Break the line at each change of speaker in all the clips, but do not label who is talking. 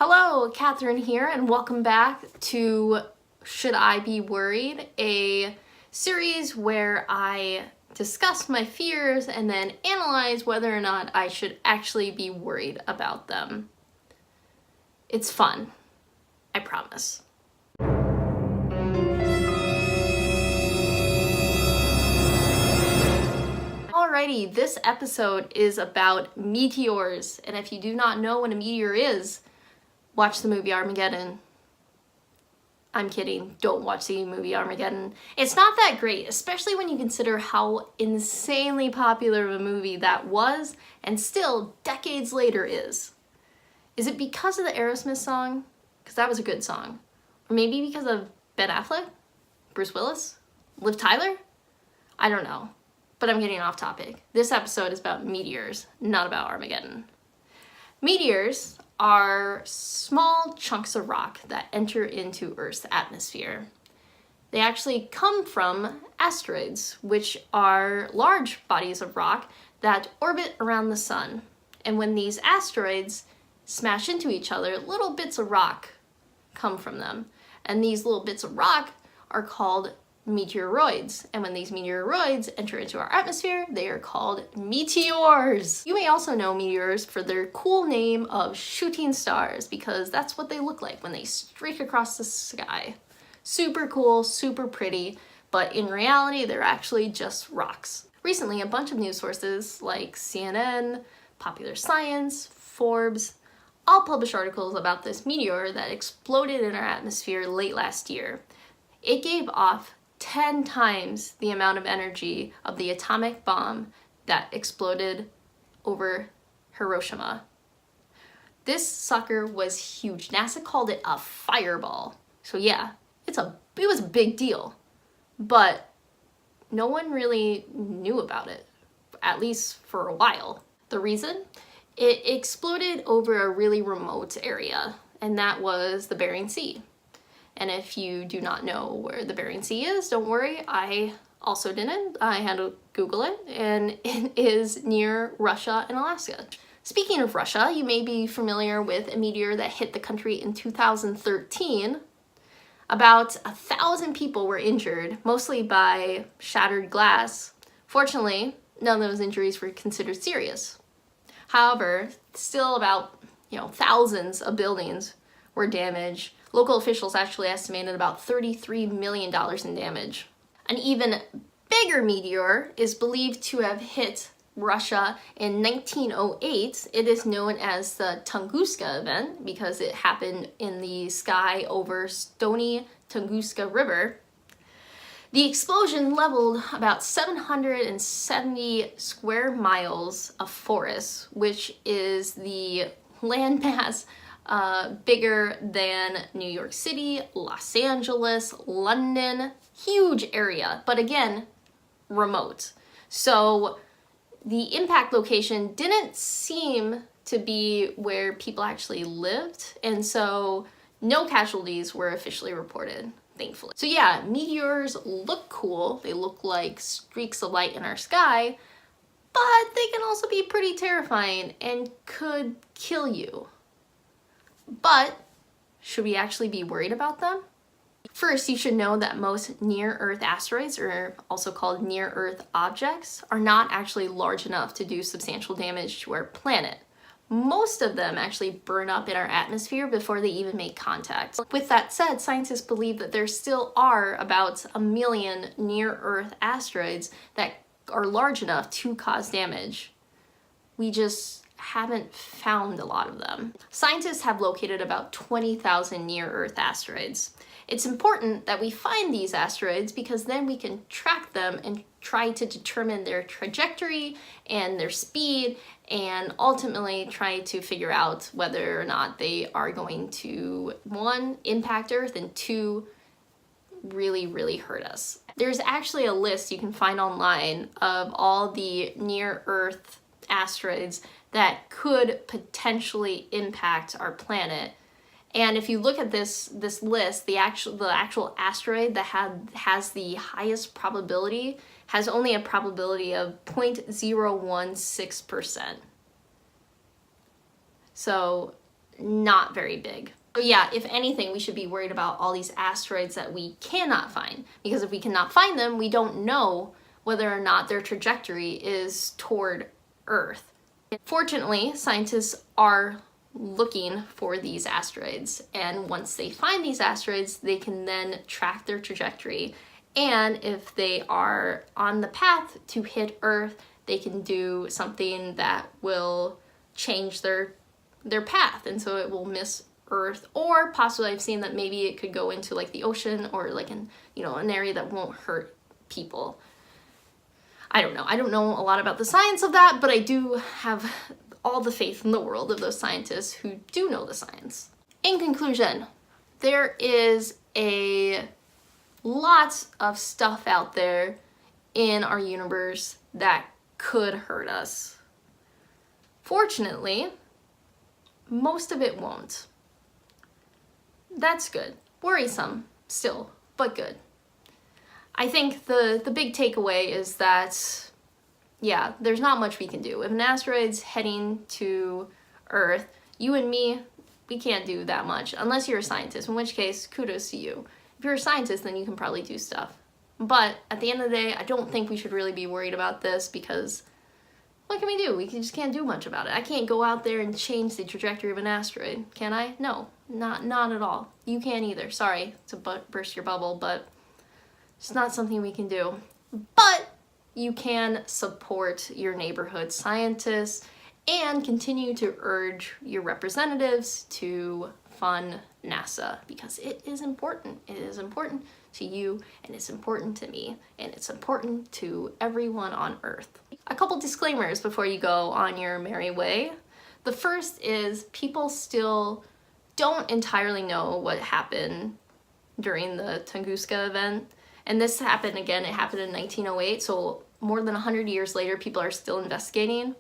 Hello, Catherine here, and welcome back to Should I Be Worried? A series where I discuss my fears and then analyze whether or not I should actually be worried about them. It's fun, I promise. Alrighty, this episode is about meteors, and if you do not know what a meteor is, watch the movie Armageddon. I'm kidding, don't watch the movie Armageddon. It's not that great, especially when you consider how insanely popular of a movie that was, and still, decades later is. Is it because of the Aerosmith song? Because that was a good song. Or maybe because of Ben Affleck? Bruce Willis? Liv Tyler? I don't know. But I'm getting off topic. This episode is about meteors, not about Armageddon. Meteors are small chunks of rock that enter into Earth's atmosphere. They actually come from asteroids, which are large bodies of rock that orbit around the sun. And when these asteroids smash into each other, little bits of rock come from them. And these little bits of rock are called meteoroids. And when these meteoroids enter into our atmosphere, they are called meteors. You may also know meteors for their cool name of shooting stars, because that's what they look like when they streak across the sky. Super cool, super pretty, but in reality, they're actually just rocks. Recently, a bunch of news sources like CNN, Popular Science, Forbes, all published articles about this meteor that exploded in our atmosphere late last year. It gave off 10 times the amount of energy of the atomic bomb that exploded over Hiroshima. This sucker was huge. NASA called it a fireball. So yeah, it was a big deal. But no one really knew about it, at least for a while. The reason? It exploded over a really remote area, and that was the Bering Sea. And if you do not know where the Bering Sea is, don't worry, I also didn't. I had to Google it, and it is near Russia and Alaska. Speaking of Russia, you may be familiar with a meteor that hit the country in 2013. About 1,000 people were injured, mostly by shattered glass. Fortunately, none of those injuries were considered serious. However, still about, thousands of buildings were damaged. Local officials actually estimated about $33 million in damage. An even bigger meteor is believed to have hit Russia in 1908. It is known as the Tunguska event because it happened in the sky over stony Tunguska River. The explosion leveled about 770 square miles of forest, which is the landmass bigger than New York City, Los Angeles, London, huge area, but again, remote. So the impact location didn't seem to be where people actually lived, and so no casualties were officially reported, thankfully. So yeah, meteors look cool. They look like streaks of light in our sky, but they can also be pretty terrifying and could kill you. But should we actually be worried about them? First, you should know that most near-Earth asteroids, or also called near-Earth objects, are not actually large enough to do substantial damage to our planet. Most of them actually burn up in our atmosphere before they even make contact. With that said, scientists believe that there still are about 1 million near-Earth asteroids that are large enough to cause damage. We just haven't found a lot of them. Scientists have located about 20,000 near-Earth asteroids. It's important that we find these asteroids because then we can track them and try to determine their trajectory and their speed, and ultimately try to figure out whether or not they are going to, 1, impact Earth, and 2, really, really hurt us. There's actually a list you can find online of all the near-Earth asteroids that could potentially impact our planet. And if you look at this list, the actual asteroid that has the highest probability has only a probability of 0.016%. So not very big. So yeah, if anything, we should be worried about all these asteroids that we cannot find, because if we cannot find them, we don't know whether or not their trajectory is toward Earth. Fortunately, scientists are looking for these asteroids, and once they find these asteroids, they can then track their trajectory, and if they are on the path to hit Earth, they can do something that will change their path, and so it will miss Earth, or possibly I've seen that maybe it could go into like the ocean, or like an area that won't hurt people. I don't know. I don't know a lot about the science of that, but I do have all the faith in the world of those scientists who do know the science. In conclusion, there is a lot of stuff out there in our universe that could hurt us. Fortunately, most of it won't. That's good. Worrisome still, but good. I think the big takeaway is that, yeah, there's not much we can do. If an asteroid's heading to Earth, you and me, we can't do that much, unless you're a scientist, in which case, kudos to you. If you're a scientist, then you can probably do stuff. But at the end of the day, I don't think we should really be worried about this, because what can we do? We just can't do much about it. I can't go out there and change the trajectory of an asteroid, can I? No, not at all. You can't either. Sorry to burst your bubble, but it's not something we can do. But you can support your neighborhood scientists and continue to urge your representatives to fund NASA, because it is important. It is important to you, and it's important to me, and it's important to everyone on Earth. A couple disclaimers before you go on your merry way. The first is people still don't entirely know what happened during the Tunguska event. And this happened again, it happened in 1908, so more than 100 years later, people are still investigating.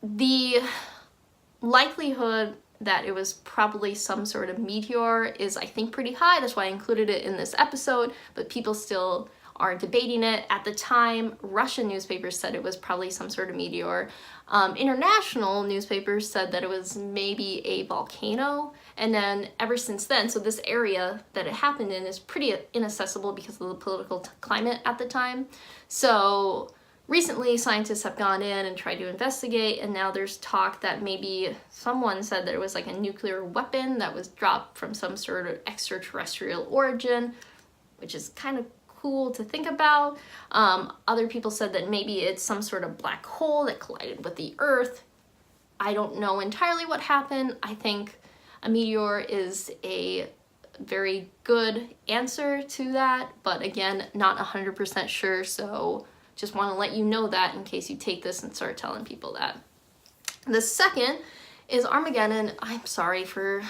The likelihood that it was probably some sort of meteor is, I think, pretty high. That's why I included it in this episode, but people still are debating it. At the time, Russian newspapers said it was probably some sort of meteor. International newspapers said that it was maybe a volcano, and then ever since then, so this area that it happened in is pretty inaccessible because of the political climate at the time. So recently, scientists have gone in and tried to investigate, and now there's talk that maybe someone said that it was like a nuclear weapon that was dropped from some sort of extraterrestrial origin, which is kind of cool to think about. Other people said that maybe it's some sort of black hole that collided with the Earth. I don't know entirely what happened. I think a meteor is a very good answer to that, but again, not 100% sure, so just want to let you know that in case you take this and start telling people that. The second is Armageddon. I'm sorry for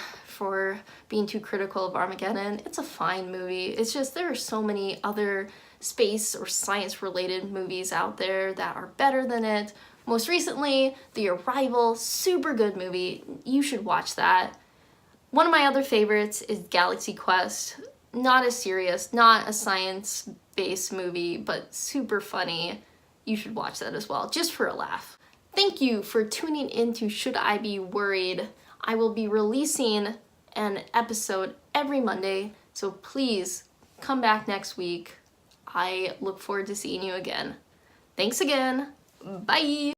being too critical of Armageddon. It's a fine movie. It's just there are so many other space or science related movies out there that are better than it. Most recently, The Arrival, super good movie. You should watch that. One of my other favorites is Galaxy Quest. Not as serious, not a science-based movie, but super funny. You should watch that as well, just for a laugh. Thank you for tuning in to Should I Be Worried? I will be releasing an episode every Monday, so please come back next week. I look forward to seeing you again. Thanks again. Bye!